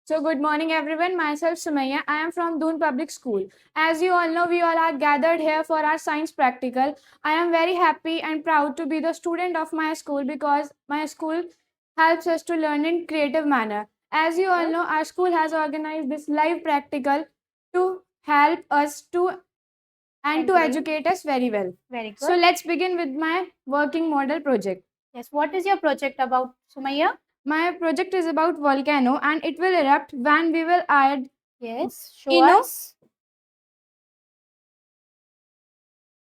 So good morning everyone, myself Sumaya. I am from Doon Public School. As you all know, we all are gathered here for our science practical. I am very happy and proud to be the student of my school because my school helps us to learn in creative manner. As you all know, our school has organized this live practical to help us to and to educate us very well. Very good. So let's begin with my working model project. Yes, what is your project about, Sumaya? My project is about volcano and it will erupt when we will add Yes, show Eno. us.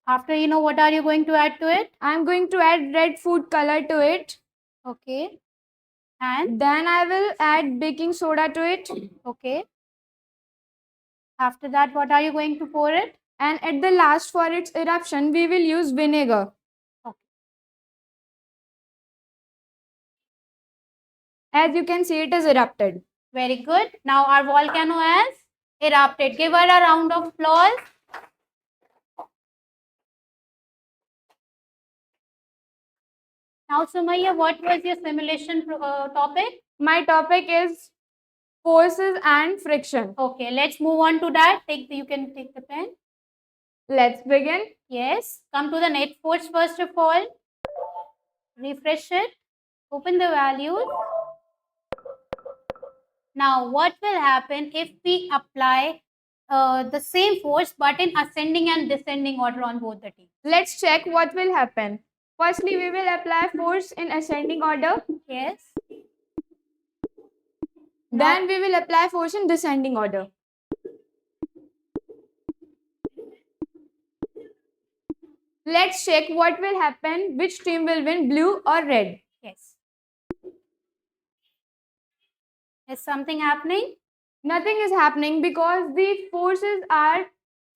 After what are you going to add to it? I'm going to add red food color to it. Okay. And Then I will add baking soda to it. okay. After that, what are you going to pour it? And at the last for its eruption, we will use vinegar. Okay. As you can see, it is erupted. Very good. Now our volcano has erupted. Give her a round of applause. Now, Sumaya, what was your simulation topic? My topic is forces and friction. Okay, let's move on to that. You can take the pen. Let's begin. Yes, come to the net force first of all. Refresh it. Open the values. Now, what will happen if we apply the same force but in ascending and descending order on both the teams? Let's check what will happen. Firstly, we will apply force in ascending order. Yes. Then we will apply force in descending order. Let's check what will happen, which team will win, blue or red. Yes. Is something happening? Nothing is happening because the forces are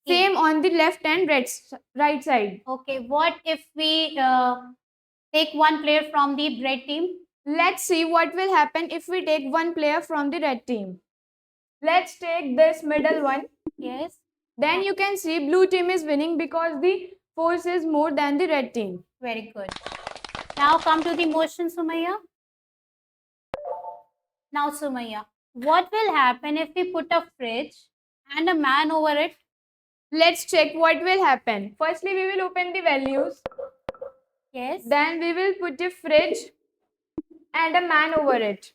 same on the left and right side. Okay, what if we take one player from the red team? Let's see what will happen if we take one player from the red team. Let's take this middle one. Yes. Then you can see blue team is winning because the force is more than the red team. Very good. Now come to the motion, Sumaya. Now, Sumaya, what will happen if we put a fridge and a man over it? Let's check what will happen. Firstly, we will open the values. Yes. Then we will put a fridge and a man over it.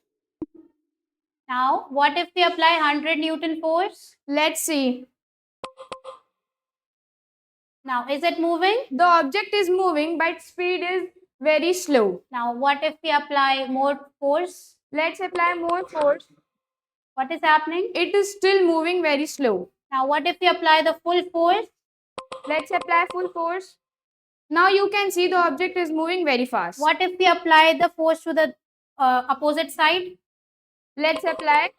Now, what if we apply 100 Newton force? Let's see. Now, is it moving? The object is moving, but speed is very slow. Now, what if we apply more force? Let's apply more force. What is happening? It is still moving very slow. Now, what if we apply the full force? Let's apply full force. Now you can see the object is moving very fast. What if we apply the force to the opposite side? Let's apply.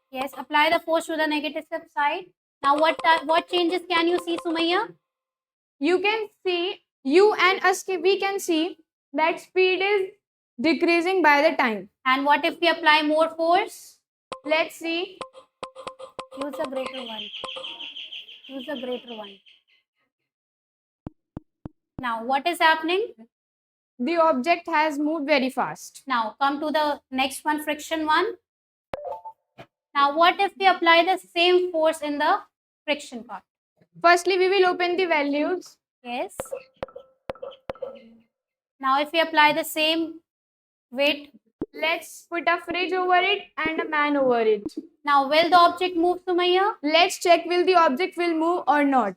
Yes, apply the force to the negative side. Now, what changes can you see, Sumaya? You can see, you and us, we can see that speed is decreasing by the time. And what if we apply more force? Let's see. Use a greater one. Use a greater one. Now, what is happening? The object has moved very fast. Now, come to the next one, friction one. Now, what if we apply the same force in the friction part? Firstly, we will open the values. Yes. Now, if we apply the same weight, let's put a fridge over it and a man over it. Now, will the object move, Sumaya? Let's check will the object will move or not.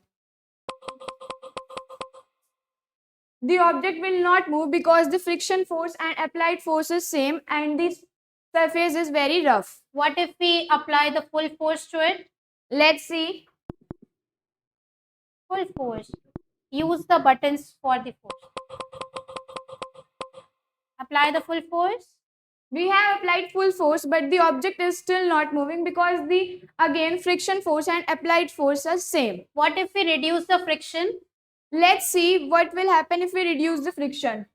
The object will not move because the friction force and applied force is same and the surface is very rough. What if we apply the full force to it? Let's see. Full force. Use the buttons for the force. Apply the full force. We have applied full force, but the object is still not moving because the again friction force and applied force are same. What if we reduce the friction? Let's see what will happen if we reduce the friction.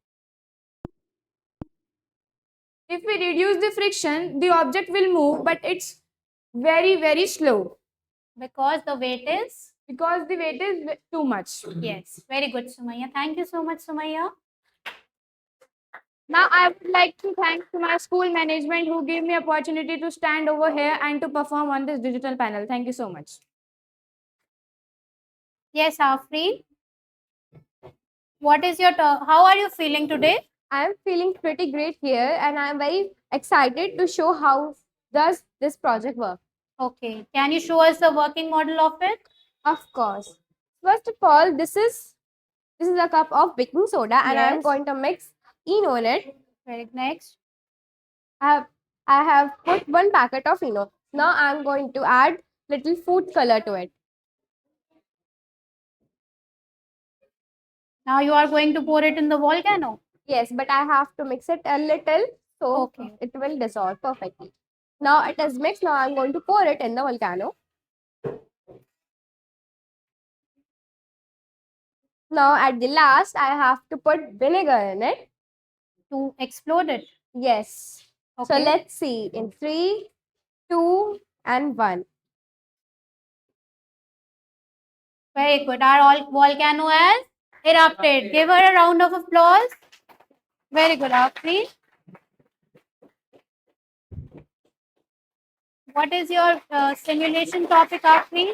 If we reduce the friction, the object will move, but it's very slow. Because the weight is? Because the weight is too much. Yes, very good, Sumaya. Thank you so much, Sumaya. Now I would like to thank to my school management who gave me opportunity to stand over here and to perform on this digital panel. Thank you so much. Yes, Afreen. What is your how are you feeling today? I am feeling pretty great here and I am very excited to show how does this project work. Okay. Can you show us the working model of it? Of course. First of all, this is a cup of baking soda and I am Yes. going to mix Eno in it. Very next. I have put one packet of Eno. Now I am going to add little food color to it. Now you are going to pour it in the volcano. Yes, but I have to mix it a little so Okay. it will dissolve perfectly. Now it is mixed. Now I'm going to pour it in the volcano. Now at the last, I have to put vinegar in it. To explode it. Yes. Okay. So let's see in 3, 2, and 1. Very good. Our volcano has erupted. Give her a round of applause. Very good, Afreen. What is your simulation topic, Afreen?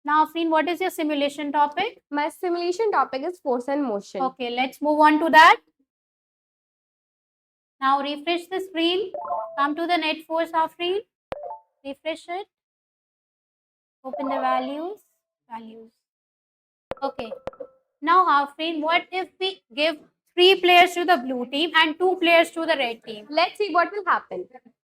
Now, Afreen, what is your simulation topic? My simulation topic is force and motion. Okay, let's move on to that. Now refresh the screen. Come to the net force, Afreen. Refresh it. Open the values. Okay. Now, Afreen, what if we give 3 players to the blue team and 2 players to the red team? Let's see what will happen.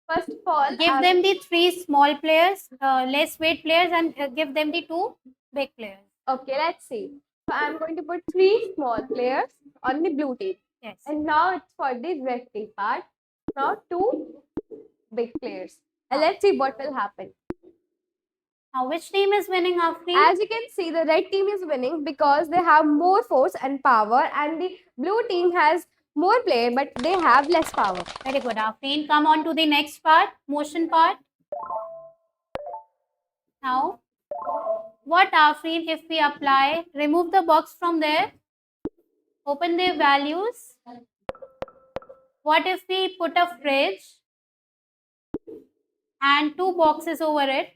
First of all, Give them the 3 small players, less weight players, and give them the 2 big players. Okay, let's see. So I'm going to put 3 small players on the blue team. Yes. And now it's for the red team part. Now 2 big players. And let's see what will happen. Now, which team is winning, Afreen? As you can see, the red team is winning because they have more force and power, and the blue team has more player, but they have less power. Very good, Afreen. Come on to the next part, motion part. Now, what, Afreen, if we apply, remove the box from there, open the values. What if we put a fridge and 2 boxes over it?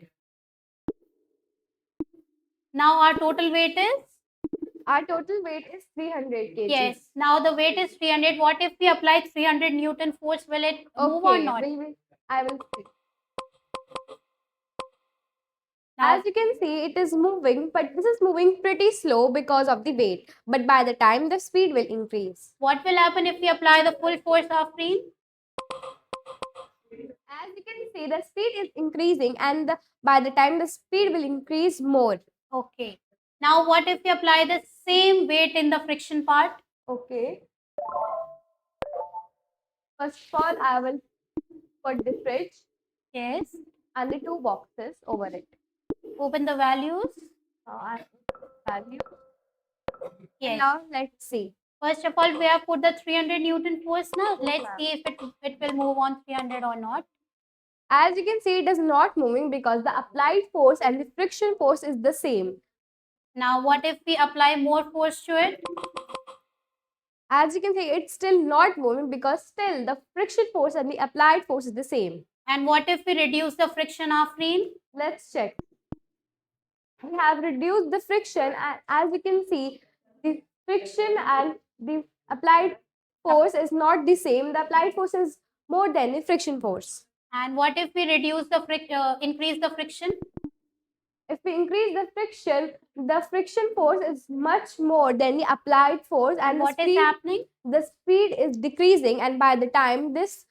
Now our total weight is? Our total weight is 300 kg. Yes. Now the weight is 300. What if we apply 300 Newton force? Will it move or not? I will see. Now, As you can see, it is moving, but this is moving pretty slow because of the weight. But by the time, the speed will increase. what will happen if we apply the full force, Afreen? As you can see, the speed is increasing, and by the time, the speed will increase more. Okay. Now what if we apply the same weight in the friction part? Okay. First of all, I will put the fridge Yes. and the 2 boxes over it. Open the values. Value. Yes. Now let's see. First of all, we have put the 300 Newton force now. Let's see if it will move on 300 or not. As you can see, it is not moving because the applied force and the friction force is the same. Now, what if we apply more force to it? As you can see, it's still not moving because still the friction force and the applied force is the same. And what if we reduce the friction, Afreen? Let's check. We have reduced the friction, and as you can see, the friction and the applied force is not the same. The applied force is more than the friction force. And what if we reduce the increase the friction? If we increase the friction force is much more than the applied force, and what is happening? The speed is decreasing, and by the time this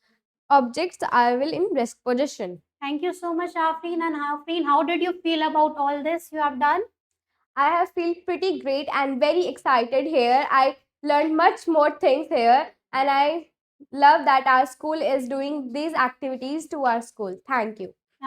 objects are will in rest position. Thank you so much, Afreen. And Afreen, how did you feel about all this you have done? I have feel pretty great and very excited here. I learned much more things here, and I love that our school is doing these activities to our school. Thank you.